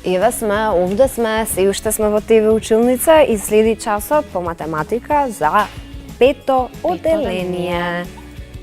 Овде сме, се уште сме во ТВ училница и следи часот по математика за 5-то оделение.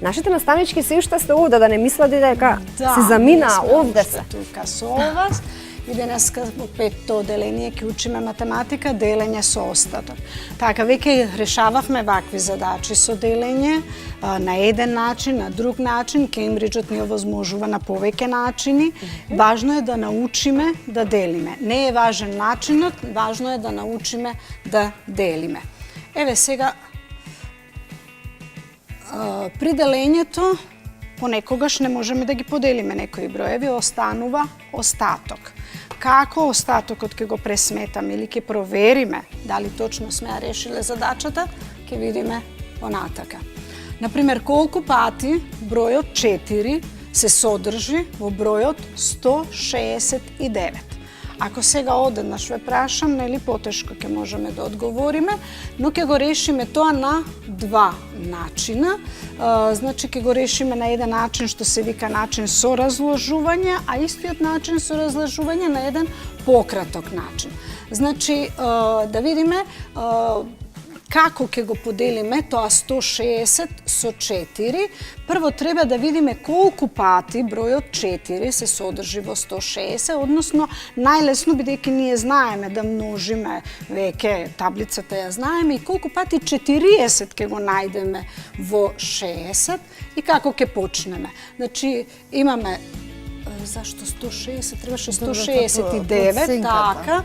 Нашите наставнички се уште сте овде, да не мислат дека се замина, овде се. Тука со вас. И денеска во 5-то оделение ќе учиме математика, делење со остаток. Така, веќе решававме вакви задачи со делење на еден начин, на друг начин. Кембриджот ни овозможува на повеќе начини. Важно е да научиме да делиме. Не е важен начинот, важно е да научиме да делиме. Еве сега, при делењето понекогаш не можеме да ги поделиме некои броеви, останува остаток. Како остатокот ќе го пресметаме или ќе провериме дали точно сме ја решиле задачата, ќе видиме понатака. Например, колку пати бројот 4 се содржи во бројот 169. Ако сега одеднаш ве прашам, нели потешко ќе можеме да одговориме, но ќе го решиме тоа на два начина. Значи ќе го решиме на еден начин што се вика начин со разложување, а истиот начин со разложување на еден пократок начин. Значи да видиме како ќе го поделиме тоа 160 со 4. Прво треба да видиме колку пати бројот 4 се содржи во 160, односно најлесно бидејќи ние знаеме да множиме, веќе таблицата ја знаеме, и колку пати 40 ќе го најдеме во 60 и како ќе почнеме. Значи имаме зашто 160, требаше 169, така.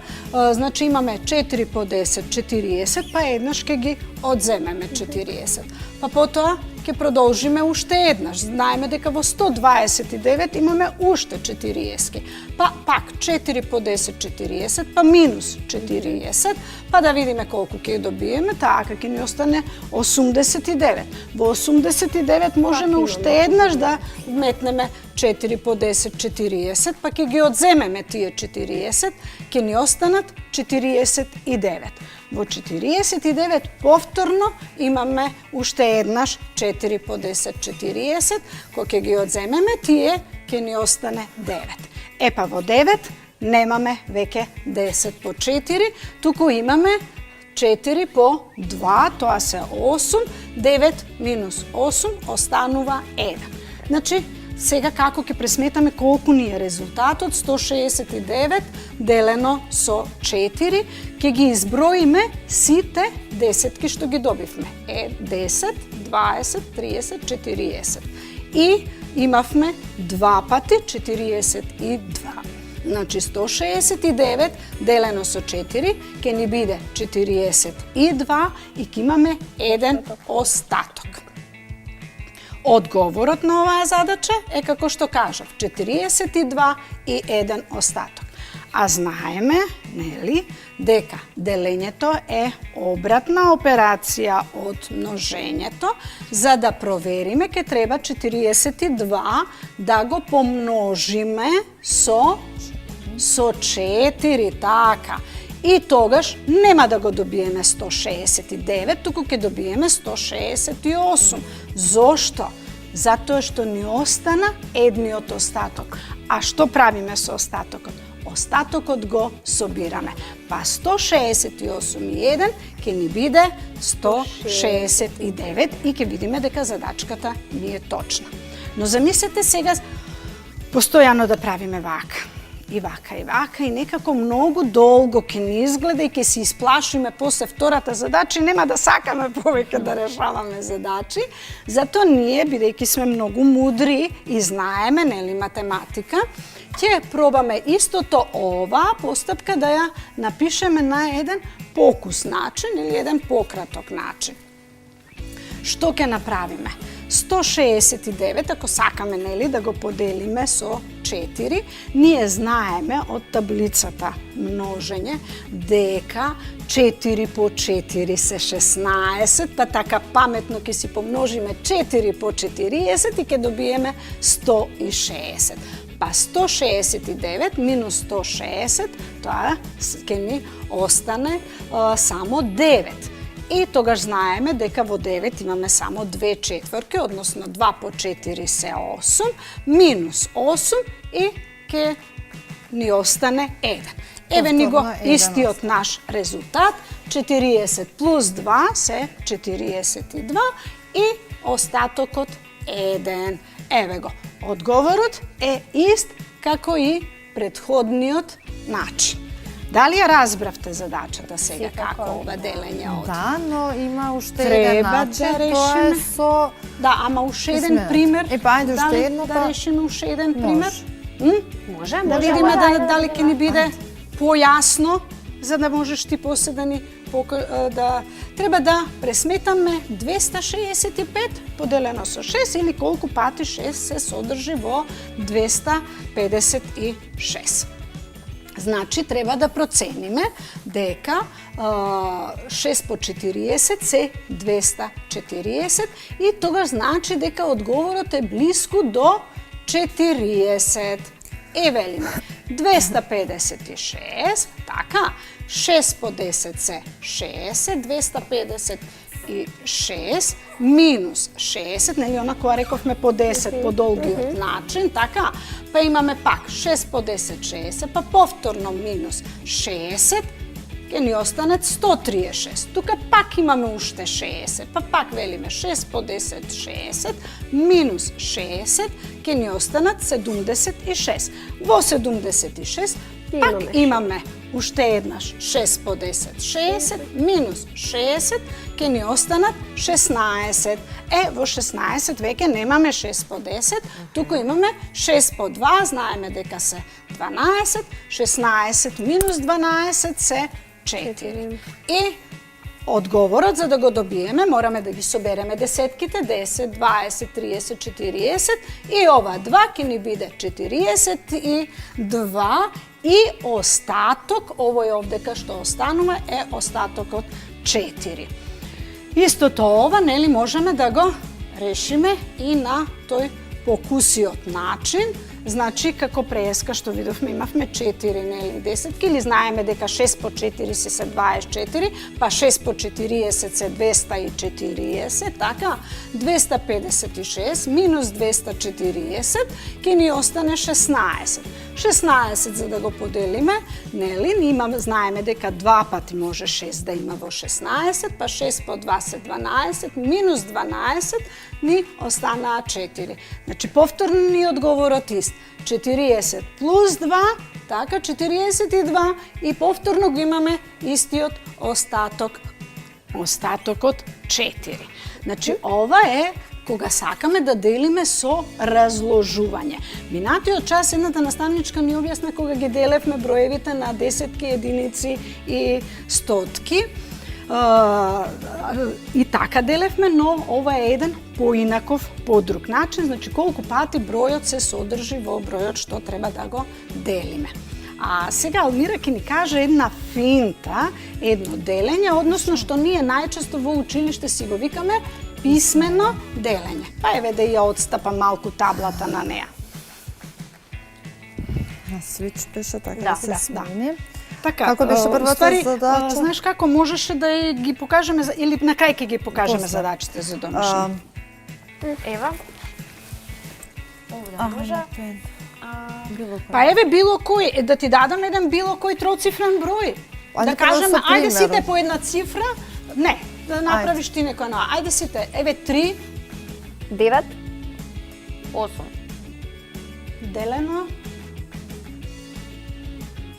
Значи имаме 4 по 10, 40, па еднаш ќе ги одземеме 40. Па потоа ќе продолжиме уште еднаш. Знаеме дека во 129 имаме уште 40. Па пак 4 по 10, 40, па минус 40, па да видиме колку ќе добиеме, така ќе ни остане 89. Во 89 можеме уште еднаш да вметнеме 4 по 10, 40, па ќе ги одземеме тие 40, ќе ни останат 49. Во 49 повторно имаме уште еднаш 4 по 10, 40, кој ќе ги одземеме тие, ќе ни остане 9. Епа во 9 немаме веќе 10 по 4, туку имаме 4 по 2, тоа се 8, 9 минус 8 останува 1. Значи, сега како ќе пресметаме колку ни е резултатот 169 делено со 4, ќе ги изброиме сите десетки што ги добивме. 10, 20, 30, 40. И имавме два пати 42. Значи 169 делено со 4 ќе ни биде 42 и ќе имаме еден остаток. Одговорот на оваа задача е како што кажав, 42 и еден остаток. А знаеме, нели, дека делењето е обратна операција од множењето. За да провериме, ќе треба 42 да го помножиме со 4, така. И тогаш нема да го добиеме 169, туку ќе добиеме 168. Зошто? Затоа што ни остана едниот остаток. А што правиме со остатокот? Остатокот го собираме. Па 168 и 1 ќе ни биде 169 и ќе видиме дека задачката ни е точна. Но замислете сега постојано да правиме вака. И вака, и некако многу долго ќе ни изгледа и ќе се исплашиме после втората задача и нема да сакаме повеќе да решаваме задачи. Зато ние, бидејќи сме многу мудри и знаеме, нели, математика, ќе пробаме истото оваа постапка да ја напишеме на еден покус начин или еден пократок начин. Што ќе направиме? 169, ако сакаме, нели, да го поделиме со 4, ние знаеме од таблицата множење дека 4 по 4 се 16, па така паметно ќе си помножиме 4 по 40 и ќе добиеме 160. Па 169 минус 160, тоа ќе ни остане само 9. И тогаш знаеме дека во 9 имаме само 2 четврки, односно 2 по 4 се 8, минус 8 и ќе ни остане 1. Еве ни го Повторно 1 истиот наш резултат. 40 плюс 2 се 42 и остатокот 1. Еве го. Одговорот е ист како и претходниот начин. Дали ја разбравте задачата сега Секако. како ова делење од? Да, но има уште Треба еден да начин, тоа е решиме. со... Да, ама уште еден Писменот. пример. Па, ајде уште Дали едно, да па- решиме уште еден Може. пример? Може, да Може, видиме ајде, дали ајде, ќе ни биде појасно, за да можеш ти после да ни да треба да пресметаме 265 поделено со 6 или колку пати 6 се содржи во 256. Значи, треба да процениме дека 6 по 40 се 240 и тогаш значи дека одговорот е блиску до 40. Е, велиме, 256, така, 6 по 10 се 60, 256 минус 60, нели она која рековме по 10 по долгиот начин, така, па имаме пак 6 по 10 60, па повторно минус 60, ќе ни останат 136. Тука пак имаме уште 60, па пак велиме 6 по 10 60 минус 60, ќе ни останат 76. Во 76 пак имаме уште еднаш 6 по 10 60 минус 60, ќе ни останат 16. Во 16 веќе немаме 6 по 10, туку имаме 6 по 2, знаеме дека се 12, 16 минус 12 се 4. И одговорот, за да го добиеме, мораме да ги собереме десетките, 10, 20, 30, 40 и ова 2 ќе ни биде 42 и остаток, овој овдека што останува е остатокот 4. Истото ова, нели, можеме да го решиме и на тој покусиот начин. Значи, како преска што видовме, имавме 4, нели, десетки, или знаеме дека 6 по 4 се 24, па 6 по 40 се 240, така, 256 минус 240, ќе ни остане 16. 16 за да го поделиме, нели, знаеме дека 2 пати може 6 да има во 16, па 6 по 2 се 12, минус 12 ни останаа 4. Значи, повторно ни одговорот ист. 40 плюс 2, така, 42 и повторно го имаме истиот остаток, остатокот 4. Значи, ова е кога сакаме да делиме со разложување. Минатиот час едната наставничка ни објасна кога ги делевме броевите на десетки, единици и стотки. И така делевме, но ова е еден поинаков, по друг начин, значи колку пати бројот се содржи во бројот што треба да го делиме. А сега Алмира ќе ни каже една финта, едно делење, односно што ние најчесто во училиште си го викаме писмено делење. Па еве да ја отстапам малку таблата на неа. На свич беше така Да, да се да, смени. Така, Како беше првата уствари, задача? знаеш како можеше да ги покажеме, или на кај ќе ги покажеме После. задачите за домашни? Ева. Овде може. Било Па еве било кој, да ти дадам еден било кој троцифрен број. Ајде Да како кажеме, со ајде сите примерот. по една цифра. Не, да направиш ти некоја нова. Ајде сите, еве 3 9. 8. делено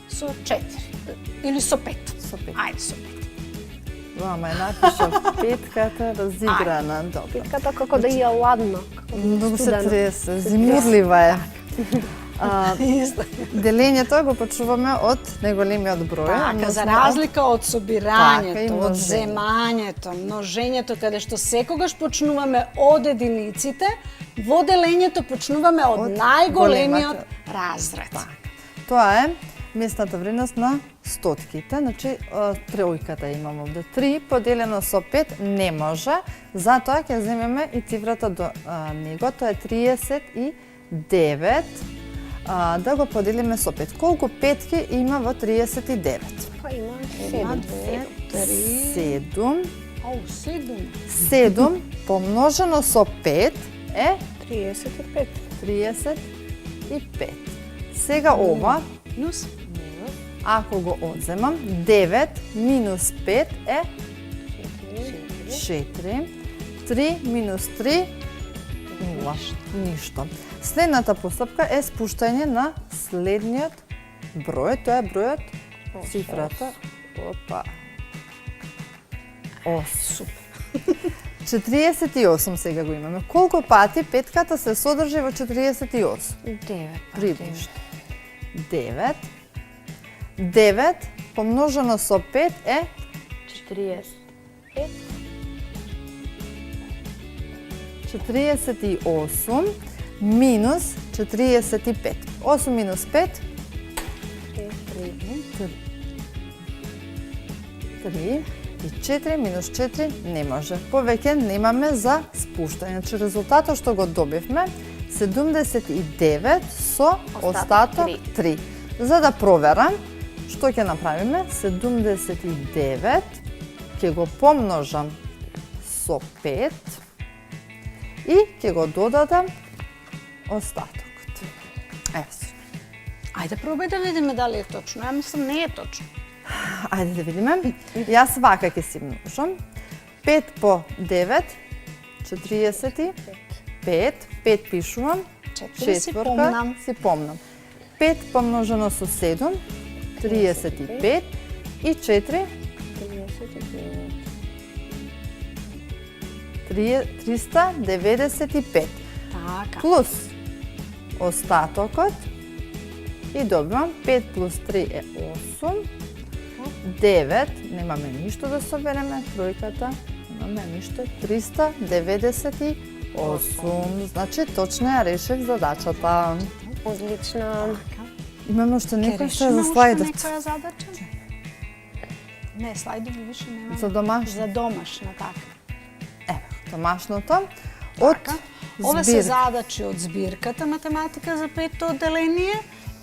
со 4 или со 5. Со 5. Ајде со 5. Вама е напишав петката разиграна, добро. Питката како да ја ладно. Многу се тресе, зимурлива е. Така, Делењето го почуваме од најголемиот број. Така, за односно разлика од Така, и собирањето, од множење. земањето, множењето, каде што секогаш почнуваме од единиците, во делењето почнуваме од најголемиот разред. Тоа е местната вредност на стотките, значи тројката имаме овде. 3 поделено со 5 не може, затоа ќе земеме и цифрата до него, тоа е 39, да го поделиме со 5. Колку петки има во 39? Па има 1, 7. 2, 3, 7. 7. 7 помножено со 5 е 35. 35. Сега ова Минус. Ако го одземам, 9 минус 5 е 4. 3 минус 3 0. Ништо. Следната постапка е спуштање на следниот број. Тоа е бројот, цифрата. Опа. 8. 48 сега го имаме. Колку пати петката се содржи во 48? 9. Приближно. 9. 9 помножено со 5 е 40. 48 минус 45. 8 минус 5 3 и 4 минус 4 не може. Повеќе немаме за спуштање. Значи резултатот што го добивме 79 со остаток 3. За да проверам, што ќе направиме? 79 ќе го помножам со 5 и ќе го додадам остатокот. Ево. Ајде пробај да видиме дали е точно. Ја мислам не е точно. Ајде да видиме. Јас вака ќе си множам. 5 по 9, 45. 5 пишувам. 4 си помнам. Си помнам. 5 помножено со 7, 35 и 4, 395. Така. Плюс остатокот и добивам 5 плюс 3 е 8, 9, немаме ништо да собереме, тројката, немаме ништо, 398. Значи точно ја решив задачата. Одлично. Имаме уште некој што е за Уште слайдот. некоја задача? Не, слайдови више нема. За домашно. За домашна, така. Ево, домашното од Така. Ова се збирка. задачи од збирката математика за пето одделение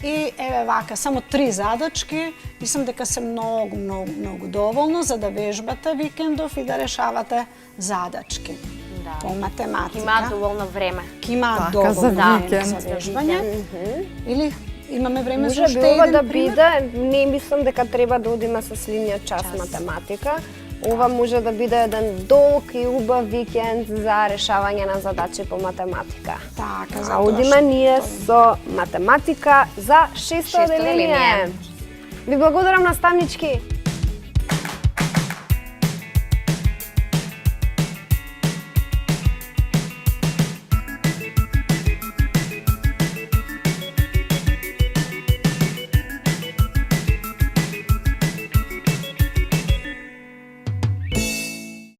и еве вака само 3 задачки. Мислам дека се многу доволно за да вежбате викендов и да решавате задачки. Да. По математика. Има доволно време. Има Така, доволно за време викенд. за вежбање. Или имаме време за Може уште би ова еден да пример? биде, не мислам дека треба да одиме со сливниот час математика. Ова може да биде еден долг и убав викенд за решавање на задачи по математика. Така, А затоа одиме ние со математика за шесто Шесто одделение. одделение. Ви благодарам наставнички.